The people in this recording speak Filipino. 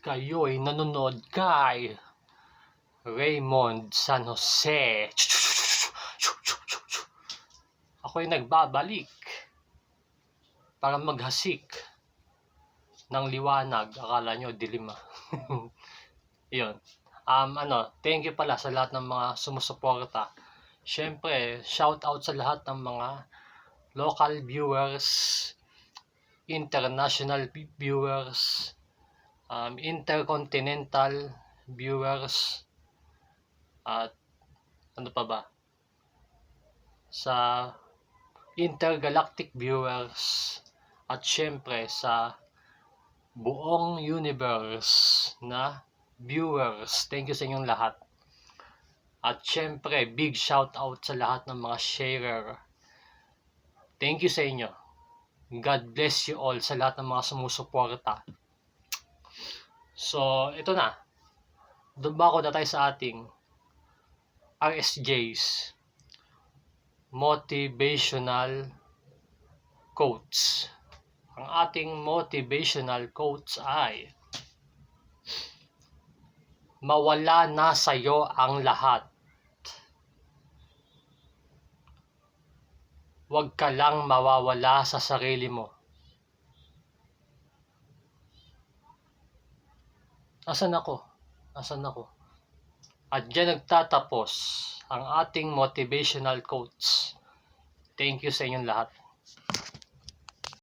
kayo'y nanonood kay Raymond San Jose. Ako'y nagbabalik para maghasik ng liwanag. Akala nyo dilim Yun. Thank you pala sa lahat ng mga sumusuporta. Syempre, shout out sa lahat ng mga local viewers, international viewers, intercontinental viewers, at ano pa ba? Sa intergalactic viewers, at syempre sa buong universe na viewers. Thank you sa inyong lahat. At syempre, big shout out sa lahat ng mga sharer. Thank you sa inyo. God bless you all sa lahat ng mga sumusuporta. So, ito na. Dumako na tayo sa ating RSJs. Motivational quotes. Ang ating motivational quotes ay: mawala na sa'yo ang lahat. Huwag ka lang mawawala sa sarili mo. Asan ako? At dyan nagtatapos ang ating motivational quotes. Thank you sa inyong lahat.